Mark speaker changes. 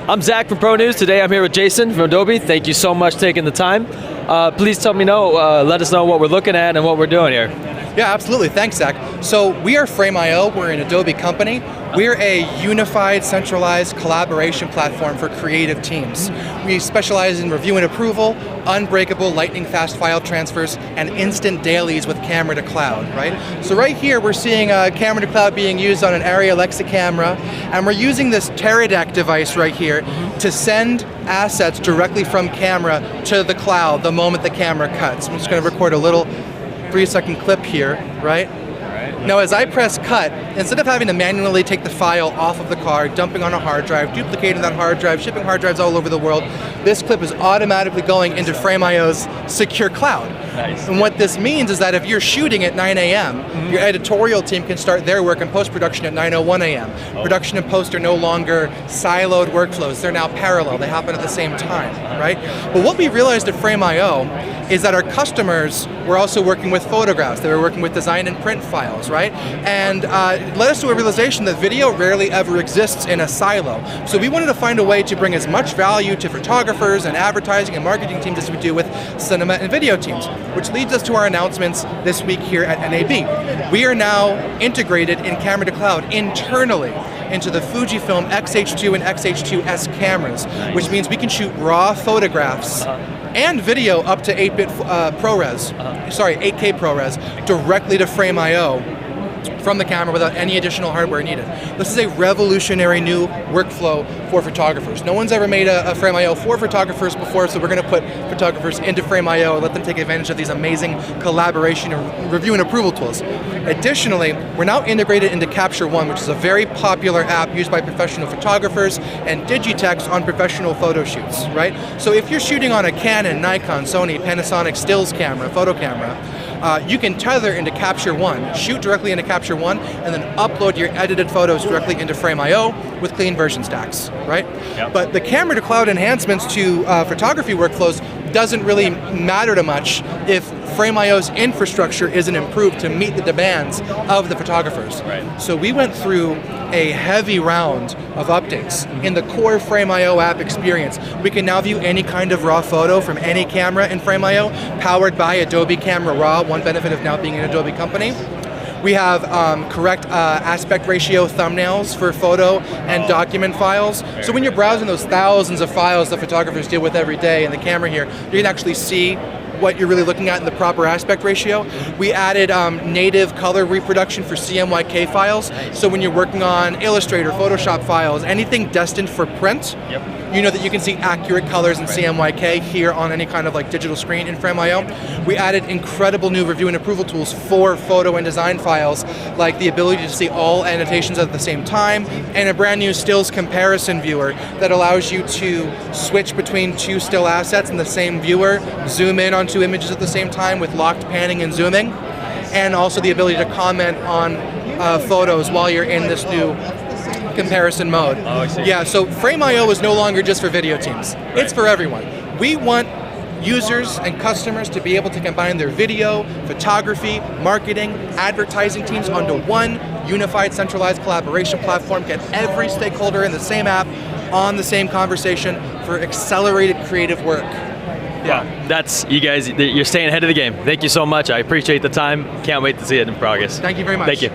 Speaker 1: I'm Zach from PRONEWS. Today I'm here with Jason from Adobe. Thank you so much for taking the time. Please let us know what we're looking at and what we're doing here.
Speaker 2: Yeah, absolutely. Thanks, Zach. So we are Frame.io. We're an Adobe company. We're a unified, centralized collaboration platform for creative teams. We specialize in review and approval, unbreakable lightning-fast file transfers, and instant dailies with camera to cloud, right? So right here, we're seeing camera to cloud being used on an Arri Alexa camera, and we're using this Teradek device right here to send assets directly from camera to the cloud the moment the camera cuts. I'm just going to record a little 3-second clip here, right? Now as I press cut, instead of having to manually take the file off of the card, dumping on a hard drive, duplicating that hard drive, shipping hard drives all over the world, this clip is automatically going into Frame.io's secure cloud.
Speaker 1: Nice.
Speaker 2: And what this means is that if you're shooting at 9 a.m., your editorial team can start their work in post-production at 9:01 a.m. Production and post are no longer siloed workflows, they're now parallel, they happen at the same time, right? But what we realized at Frame.io is that our customers were also working with photographs, they were working with design and print files, right? And it led us to a realization that video rarely ever exists in a silo. So we wanted to find a way to bring as much value to photographers and advertising and marketing teams as we do with cinema and video teams, which leads us to our announcements this week here at NAB. We are now integrated in camera to cloud internally into the Fujifilm X-H2 and X-H2S cameras, which means we can shoot raw photographs and video up to 8-bit ProRes, 8K ProRes, directly to Frame.io from the camera without any additional hardware needed. This is a revolutionary new workflow for photographers. No one's ever made a Frame.io for photographers before, so we're going to put photographers into Frame.io and let them take advantage of these amazing collaboration and review and approval tools. Additionally, we're now integrated into Capture One, which is a very popular app used by professional photographers and digitechs on professional photo shoots, right? So if you're shooting on a Canon, Nikon, Sony, Panasonic stills camera, photo camera, you can tether into Capture One, shoot directly into Capture One, and then upload your edited photos directly into Frame.io with clean version stacks, right? Yep. But the camera to cloud enhancements to photography workflows doesn't really matter too much if Frame.io's infrastructure isn't improved to meet the demands of the photographers.
Speaker 1: Right.
Speaker 2: So we went through a heavy round of updates in the core Frame.io app experience. We can now view any kind of raw photo from any camera in Frame.io, powered by Adobe Camera Raw, one benefit of now being an Adobe company. We have correct aspect ratio thumbnails for photo and document files. So when you're browsing those thousands of files that photographers deal with every day in the camera here, you can actually see what you're really looking at in the proper aspect ratio. We added native color reproduction for CMYK files. So when you're working on Illustrator, Photoshop files, anything destined for print, you know that you can see accurate colors in CMYK here on any kind of like digital screen in Frame.io. We added incredible new review and approval tools for photo and design files, like the ability to see all annotations at the same time, and a brand new stills comparison viewer that allows you to switch between two still assets in the same viewer, zoom in on two images at the same time with locked panning and zooming, and also the ability to comment on photos while you're in this new comparison mode.
Speaker 1: Oh, I see.
Speaker 2: Yeah, so Frame.io is no longer just for video teams.
Speaker 1: Right.
Speaker 2: It's for everyone. We want users and customers to be able to combine their video, photography, marketing, advertising teams onto one unified centralized collaboration platform, get every stakeholder in the same app on the same conversation for accelerated creative work.
Speaker 1: Yeah, that's, you guys, you're staying ahead of the game. Thank you so much. I appreciate the time. Can't wait to see it in progress.
Speaker 2: Thank you very much.
Speaker 1: Thank you.